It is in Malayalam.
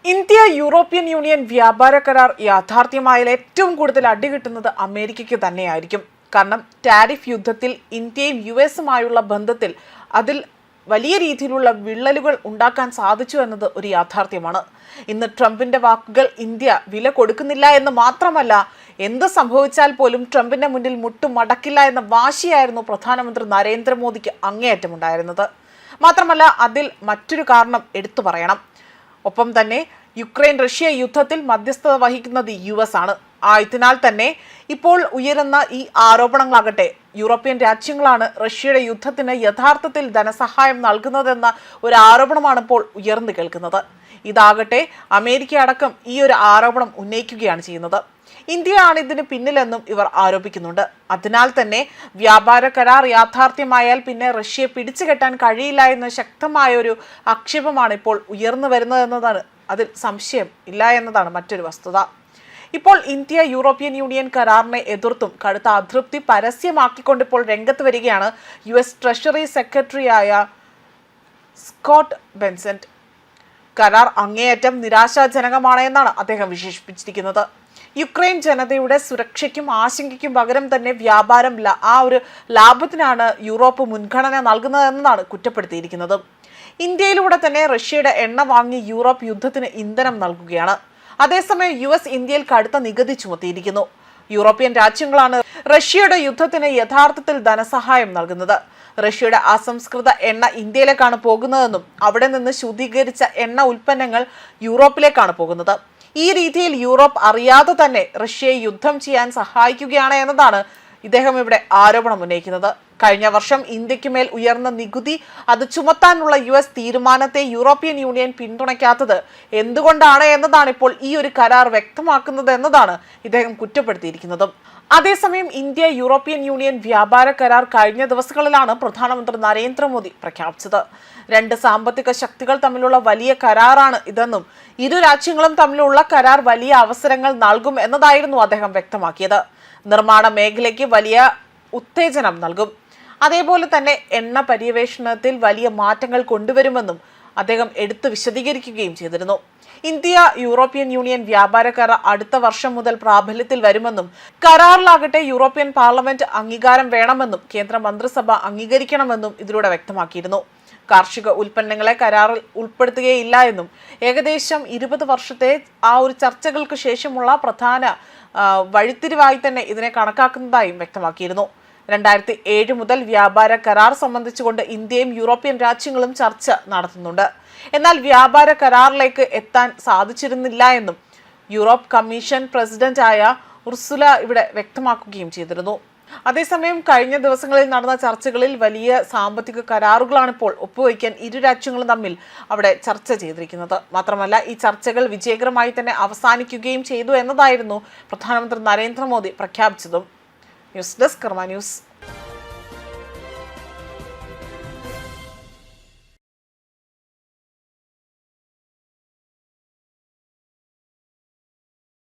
ഇന്ത്യ യൂറോപ്യൻ യൂണിയൻ വ്യാപാര കരാർ യാഥാർത്ഥ്യമായാൽ ഏറ്റവും കൂടുതൽ അടി കിട്ടുന്നത് അമേരിക്കയ്ക്ക് തന്നെയായിരിക്കും. കാരണം ടാരിഫ് യുദ്ധത്തിൽ ഇന്ത്യയും യുഎസുമായുള്ള ബന്ധത്തിൽ അതിൽ വലിയ രീതിയിലുള്ള വിള്ളലുകൾ ഉണ്ടാക്കാൻ സാധിച്ചു എന്നത് ഒരു യാഥാർത്ഥ്യമാണ്. ഇന്ന് ട്രംപിന്റെ വാക്കുകൾ ഇന്ത്യ വില കൊടുക്കുന്നില്ല എന്ന് മാത്രമല്ല, എന്ത് സംഭവിച്ചാൽ പോലും ട്രംപിന്റെ മുന്നിൽ മുട്ടുമടക്കില്ല എന്ന വാശിയായിരുന്നു പ്രധാനമന്ത്രി നരേന്ദ്രമോദിക്ക് അങ്ങേയറ്റമുണ്ടായിരുന്നത്. മാത്രമല്ല, അതിൽ മറ്റൊരു കാരണം എടുത്തു പറയണം. ഒപ്പം തന്നെ യുക്രൈൻ റഷ്യ യുദ്ധത്തിൽ മധ്യസ്ഥത വഹിക്കുന്നത് US ആണ്. ആയതിനാൽ തന്നെ ഇപ്പോൾ ഉയരുന്ന ഈ ആരോപണങ്ങളാകട്ടെ, യൂറോപ്യൻ രാജ്യങ്ങളാണ് റഷ്യയുടെ യുദ്ധത്തിന് യഥാർത്ഥത്തിൽ ധനസഹായം നൽകുന്നതെന്ന ഒരു ആരോപണമാണ് ഇപ്പോൾ ഉയർന്നു കേൾക്കുന്നത്. ഇതാകട്ടെ അമേരിക്ക അടക്കം ഈ ഒരു ആരോപണം ഉന്നയിക്കുകയാണ് ചെയ്യുന്നത്. ഇന്ത്യയാണ് ഇതിന് പിന്നിലെന്നും ഇവർ ആരോപിക്കുന്നുണ്ട്. അതിനാൽ തന്നെ വ്യാപാര കരാർ യാഥാർത്ഥ്യമായാൽ പിന്നെ റഷ്യയെ പിടിച്ചുകെട്ടാൻ കഴിയില്ല എന്ന ശക്തമായ ഒരു ആക്ഷേപമാണ് ഇപ്പോൾ ഉയർന്നു വരുന്നതെന്നതാണ്. അതിൽ സംശയം ഇല്ല എന്നതാണ് മറ്റൊരു വസ്തുത. ഇപ്പോൾ ഇന്ത്യ യൂറോപ്യൻ യൂണിയൻ കരാറിനെ എതിർത്തും കടുത്ത അതൃപ്തി പരസ്യമാക്കിക്കൊണ്ടിപ്പോൾ രംഗത്ത് വരികയാണ് US ട്രഷറി സെക്രട്ടറിയായ സ്കോട്ട് ബെൻസെന്റ്. കരാർ അങ്ങേയറ്റം നിരാശാജനകമാണ് എന്നാണ് അദ്ദേഹം വിശേഷിപ്പിച്ചിരിക്കുന്നത്. യുക്രൈൻ ജനതയുടെ സുരക്ഷയ്ക്കും ആശങ്കയ്ക്കും പകരം തന്നെ വ്യാപാരം ആ ഒരു ലാഭത്തിനാണ് യൂറോപ്പ് മുൻഗണന നൽകുന്നതെന്നാണ് കുറ്റപ്പെടുത്തിയിരിക്കുന്നത്. ഇന്ത്യയിലൂടെ തന്നെ റഷ്യയുടെ എണ്ണ വാങ്ങി യൂറോപ്പ് യുദ്ധത്തിന് ഇന്ധനം നൽകുകയാണ്. അതേസമയം US ഇന്ത്യയിൽ കടുത്ത നികുതി ചുമത്തിയിരിക്കുന്നു. യൂറോപ്യൻ രാജ്യങ്ങളാണ് റഷ്യയുടെ യുദ്ധത്തിന് യഥാർത്ഥത്തിൽ ധനസഹായം നൽകുന്നത്. റഷ്യയുടെ അസംസ്കൃത എണ്ണ ഇന്ത്യയിലേക്കാണ് പോകുന്നതെന്നും അവിടെ നിന്ന് ശുദ്ധീകരിച്ച എണ്ണ ഉൽപ്പന്നങ്ങൾ യൂറോപ്പിലേക്കാണ് പോകുന്നത്. ഈ രീതിയിൽ യൂറോപ്പ് അറിയാതെ തന്നെ റഷ്യയെ യുദ്ധം ചെയ്യാൻ സഹായിക്കുകയാണ് എന്നതാണ് ഇദ്ദേഹം ഇവിടെ ആരോപണം ഉന്നയിക്കുന്നത്. കഴിഞ്ഞ വർഷം ഇന്ത്യക്ക് മേൽ ഉയർന്ന നികുതി അത് ചുമത്താനുള്ള US തീരുമാനത്തെ യൂറോപ്യൻ യൂണിയൻ പിന്തുണയ്ക്കാത്തത് എന്തുകൊണ്ടാണ് എന്നതാണ് ഇപ്പോൾ ഈ ഒരു കരാർ വ്യക്തമാക്കുന്നത് എന്നതാണ് ഇദ്ദേഹം കുറ്റപ്പെടുത്തിയിരിക്കുന്നതും. അതേസമയം ഇന്ത്യ യൂറോപ്യൻ യൂണിയൻ വ്യാപാര കരാർ കഴിഞ്ഞ ദിവസങ്ങളിലാണ് പ്രധാനമന്ത്രി നരേന്ദ്രമോദി പ്രഖ്യാപിച്ചത്. രണ്ട് സാമ്പത്തിക ശക്തികൾ തമ്മിലുള്ള വലിയ കരാറാണ് ഇതെന്നും ഇരു രാജ്യങ്ങളും തമ്മിലുള്ള കരാർ വലിയ അവസരങ്ങൾ നൽകും എന്നതായിരുന്നു അദ്ദേഹം വ്യക്തമാക്കിയത്. നിർമ്മാണ മേഖലയ്ക്ക് വലിയ ഉത്തേജനം നൽകും, അതേപോലെ തന്നെ എണ്ണ പര്യവേഷണത്തിൽ വലിയ മാറ്റങ്ങൾ കൊണ്ടുവരുമെന്നും അദ്ദേഹം എടുത്തു വിശദീകരിക്കുകയും ചെയ്തിരുന്നു. ഇന്ത്യ യൂറോപ്യൻ യൂണിയൻ വ്യാപാര കരാർ അടുത്ത വർഷം മുതൽ പ്രാബല്യത്തിൽ വരുമെന്നും കരാറിലാകട്ടെ യൂറോപ്യൻ പാർലമെന്റ് അംഗീകാരം വേണമെന്നും കേന്ദ്ര മന്ത്രിസഭ അംഗീകരിക്കണമെന്നും ഇതിലൂടെ വ്യക്തമാക്കിയിരുന്നു. കാർഷിക ഉൽപ്പന്നങ്ങളെ കരാറിൽ ഉൾപ്പെടുത്തുകയില്ല എന്നും ഏകദേശം 20 വർഷത്തെ ആ ഒരു ചർച്ചകൾക്ക് ശേഷമുള്ള പ്രധാന വഴിത്തിരിവായി തന്നെ ഇതിനെ കണക്കാക്കുന്നതായും വ്യക്തമാക്കിയിരുന്നു. 2007 മുതൽ വ്യാപാര കരാർ സംബന്ധിച്ചുകൊണ്ട് ഇന്ത്യയും യൂറോപ്യൻ രാജ്യങ്ങളും ചർച്ച നടത്തുന്നുണ്ട്. എന്നാൽ വ്യാപാര കരാറിലേക്ക് എത്താൻ സാധിച്ചിരുന്നില്ല എന്നും യൂറോപ്പ് കമ്മീഷൻ പ്രസിഡന്റായ ഉർസുല ഇവിടെ വ്യക്തമാക്കുകയും ചെയ്തിരുന്നു. അതേസമയം കഴിഞ്ഞ ദിവസങ്ങളിൽ നടന്ന ചർച്ചകളിൽ വലിയ സാമ്പത്തിക കരാറുകളാണ് ഇപ്പോൾ ഒപ്പുവയ്ക്കാൻ ഇരു രാജ്യങ്ങളും തമ്മിൽ അവിടെ ചർച്ച ചെയ്തിരിക്കുന്നത്. മാത്രമല്ല, ഈ ചർച്ചകൾ വിജയകരമായി തന്നെ അവസാനിക്കുകയും ചെയ്തു എന്നതായിരുന്നു പ്രധാനമന്ത്രി നരേന്ദ്രമോദി പ്രഖ്യാപിച്ചതും. ന്യൂസ് ഡെസ്ക് കർമ്മ ന്യൂസ്.